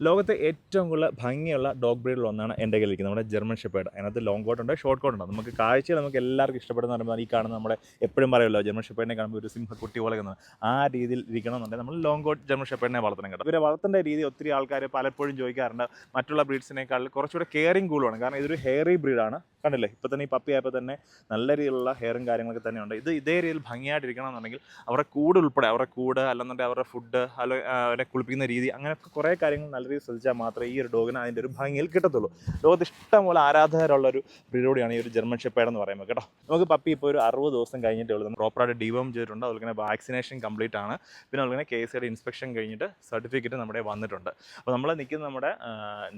ലോകത്തെ ഏറ്റവും കൂടുതൽ ഭംഗിയുള്ള ഡോഗ് ബ്രീഡിലൊന്നാണ് എൻ്റെ കയ്യിലിരിക്കുന്നത് നമ്മുടെ ജർമ്മൻ ഷെപ്പേർഡ്. അതിനകത്ത് ലോങ് കോട്ടുണ്ട്, ഷോർട്ട് കോട്ടുണ്ട്. നമുക്ക് കാഴ്ചയിൽ നമുക്ക് എല്ലാവർക്കും ഇഷ്ടപ്പെടുന്ന പറയുമ്പോൾ ഈ കാണുന്ന നമ്മുടെ എപ്പോഴും പറയുമല്ലോ ജർമ്മൻ ഷെപ്പേർഡിനെ കാണുമ്പോൾ ഒരു സിംഹക്കുട്ടി പോലെ കാണുന്നത്. ആ രീതിയിൽ ഇരിക്കണമെന്നുണ്ടെങ്കിൽ നമ്മൾ ലോങ് കോട്ട് ജർമ്മൻ ഷെപ്പേർഡിനെ വളർത്തണം കേട്ടോ. ഇവരെ വളർത്തേണ്ട രീതി ഒത്തിരി ആൾക്കാർ പലപ്പോഴും ചോദിക്കാറുണ്ട്. മറ്റുള്ള ബ്രീഡ്സിനേക്കാൾ കുറച്ചുകൂടെ കെയറിങ് കൂളാണ്. കാരണം ഇതൊരു ഹെയറി ബ്രീഡാണ്. കണ്ടില്ലേ, ഇപ്പോൾ തന്നെ ഈ പപ്പി ആയപ്പോൾ തന്നെ നല്ല രീതിയിലുള്ള ഹെയറും കാര്യങ്ങളൊക്കെ തന്നെയുണ്ട്. ഇതേ രീതിയിൽ ഭംഗിയായിട്ടിരിക്കണമെന്നുണ്ടെങ്കിൽ അവരുടെ കൂട് ഉൾപ്പെടെ അവരുടെ കൂട് അല്ലെന്നുണ്ടെങ്കിൽ അവരുടെ ഫുഡ് അവരെ കുളിപ്പിക്കുന്ന രീതി അങ്ങനെയൊക്കെ കുറേ കാര്യങ്ങൾ നല്ല രീതിയിൽ ശ്രദ്ധിച്ചാൽ മാത്രമേ ഈ ഒരു ഡോഗിന് അതിൻ്റെ ഒരു ഭംഗിയിൽ കിട്ടത്തുള്ളൂ. ലോകത്ത് ഇഷ്ടംപോലെ ആരാധകരുള്ളൊരു ബ്രീഡോടെയാണ് ഈ ഒരു ജർമ്മൻ ഷെപ്പേർഡ് എന്ന് പറയുമ്പോൾ കേട്ടോ. നമുക്ക് പപ്പി ഇപ്പോൾ ഒരു 60 ദിവസം കഴിഞ്ഞിട്ടേ ഉള്ളൂ. പ്രോപ്പറായിട്ട് ഡിവോം ചെയ്തിട്ടുണ്ട്. അതുപോലെ തന്നെ വാക്സിനേഷൻ കംപ്ലീറ്റ് ആണ്. പിന്നെ അതുപോലെ തന്നെ KCD ഇൻസ്പെക്ഷൻ കഴിഞ്ഞിട്ട് സർട്ടിഫിക്കറ്റ് നമ്മുടെ വന്നിട്ടുണ്ട്. അപ്പോൾ നമ്മൾ നിൽക്കുന്നത് നമ്മുടെ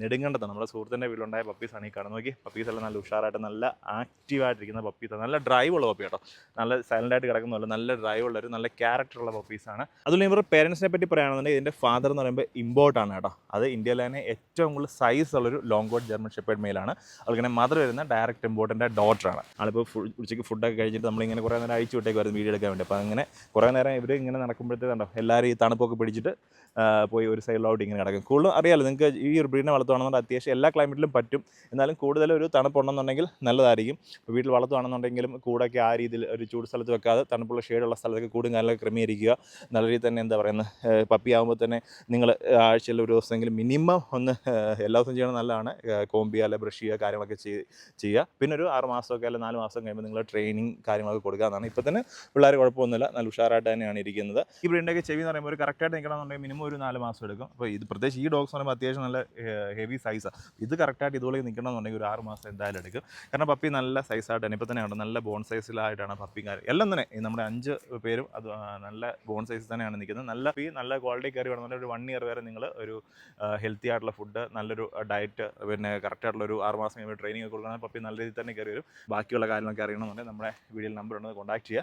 നെടുങ്കണ്ടത്താണ്. നമ്മുടെ സുഹൃത്തിൻ്റെ വീട്ടിലുണ്ടായ പപ്പീസാണ് ഈ കാണുന്നത്. നോക്കി, പപ്പീസെല്ലാം നല്ല ഉഷാറായിട്ട് നല്ല ആക്റ്റീവായിട്ടിരിക്കുന്ന പപ്പീസാണ്. നല്ല ഡ്രൈവ് ഉള്ള പപ്പി കേട്ടോ. നല്ല സൈലൻ്റായിട്ട് കിടക്കുന്നതല്ല, നല്ല ഡ്രൈവ് ഉള്ളൊരു നല്ല ക്യാരക്ടറുള്ള പപ്പീസാണ്. അതുപോലെ ഇവരുടെ പേരൻസിനെ പറ്റി പറയുകയാണെന്നുണ്ടെങ്കിൽ ഇതിൻ്റെ ഫാദർ എന്ന് പറയുമ്പോൾ ഇമ്പോർട്ടാണ് കേട്ടോ. അത് ഇന്ത്യയിലെ തന്നെ ഏറ്റവും കൂടുതൽ സൈസ് ഉള്ളൊരു ലോങ് കോട്ട് ജർമ്മൻ ഷെപ്പേർഡ് മെയിലാണ്. അതുപോലെ മദർ വരുന്ന ഡയറക്റ്റ് ഇമ്പോർട്ടൻ്റെ ഡോട്ടറാണ്. ആളിപ്പോൾ ഉച്ചയ്ക്ക് ഫുഡൊക്കെ കഴിച്ചിട്ട് നമ്മളിങ്ങനെ കുറേ നേരം അയച്ചു വിട്ടേക്കുമായിരുന്നു വീഡിയോ എടുക്കാൻ വേണ്ടി. അപ്പോൾ അങ്ങനെ കുറേ നേരം ഇവർ ഇങ്ങനെ നടക്കുമ്പോഴത്തേക്കുണ്ടോ എല്ലാവരും ഈ തണുപ്പൊക്കെ പിടിച്ചിട്ട് പോയി ഒരു സൈഡിലോട്ട് ഇങ്ങനെ കിടക്കും. കൂടുതലും അറിയാമല്ലോ നിങ്ങൾക്ക്, ഈ ഒരു ബ്രീഡിനെ വളർത്തുകയാണെന്നുണ്ടെങ്കിൽ അത്യാവശ്യം എല്ലാ ക്ലൈമറ്റിലും പറ്റും. എന്നാലും കൂടുതൽ ഒരു തണുപ്പുണ്ടെന്നുണ്ടെങ്കിൽ നല്ലതായിരിക്കും. ഇപ്പോൾ വീട്ടിൽ വളർത്തുകയാണെന്നുണ്ടെങ്കിലും കൂടൊക്കെ ആ രീതിയിൽ ഒരു ചൂട് സ്ഥലത്ത് വെക്കാതെ തണുപ്പുള്ള ഷെയ്ഡുള്ള സ്ഥലത്തൊക്കെ കൂടും കാര്യങ്ങളൊക്കെ ക്രമീകരിക്കുക. നല്ല രീതിയിൽ തന്നെ എന്താ പറയുന്നത്, പപ്പി ആകുമ്പോൾ തന്നെ നിങ്ങൾ ആഴ്ചയിൽ ഒരു ദിവസമെങ്കിലും മിനിമം ഒന്ന് എല്ലാ ദിവസവും ചെയ്യണം നല്ലതാണ്. കോമ്പ് ചെയ്യുക, അല്ലെങ്കിൽ ബ്രഷ് ചെയ്യുക, കാര്യങ്ങളൊക്കെ ചെയ്യുക. പിന്നെ ഒരു 6 മാസമൊക്കെ അല്ലെങ്കിൽ 4 മാസം കഴിയുമ്പോൾ നിങ്ങൾ ട്രെയിനിങ് കാര്യങ്ങളൊക്കെ കൊടുക്കുക എന്നാണ്. ഇപ്പോൾ തന്നെ പിള്ളേർ കുഴപ്പമൊന്നുമില്ല, നല്ല ഉഷാറായിട്ട് തന്നെയാണ് ഇരിക്കുന്നത്. ഈ ബ്രീഡിൻ്റെയൊക്കെ ചെവി എന്ന് പറയുമ്പോൾ ഒരു കറക്റ്റായിട്ട് നിൽക്കണമെന്നുണ്ടെങ്കിൽ മിനിമം ഒരു 4 മാസം എടുക്കും. അപ്പോൾ ഇത് പ്രത്യേകിച്ച് ഈ ഡോഗ്സ് എന്ന് പറയുമ്പോൾ അത്യാവശ്യം നല്ല ഹെവി സൈസാണ്. ഇത് കറക്റ്റായിട്ട് ഇതുപോലെ നിൽക്കണമെന്നുണ്ടെങ്കിൽ ഒരു 6 മാസം എന്തായാലും എടുക്കും. കാരണം പപ്പി നല്ല സൈസായിട്ട് തന്നെ ഇപ്പോൾ തന്നെ ഉണ്ട്, നല്ല ബോൺ സൈസിലായിട്ടാണ് പപ്പിയും കാര്യം എല്ലാം തന്നെ. നമ്മുടെ 5 പേരും അത് നല്ല ബോൺ സൈസിൽ തന്നെയാണ് നിൽക്കുന്നത്. നല്ല ക്വാളിറ്റി കയറി വേണമെന്നുണ്ടെങ്കിൽ ഒരു 1 ഇയർ വരെ നിങ്ങൾ ഒരു ഹെൽത്തി ആയിട്ടുള്ള ഫുഡ്, നല്ലൊരു ഡയറ്റ്, പിന്നെ കറക്റ്റായിട്ടുള്ള ഒരു 6 മാസം കഴിയുമ്പോൾ ട്രെയിനിങ് ഒക്കെ കൊടുക്കണം. പപ്പി നല്ല രീതിയിൽ തന്നെ കയറി വരും. ബാക്കിയുള്ള കാര്യങ്ങളൊക്കെ അറിയണമെന്നുണ്ടെങ്കിൽ നമ്മുടെ വീഡിയോയിൽ നമ്പർ ഉണ്ടെന്ന് കോൺടാക്ട് ചെയ്യുക.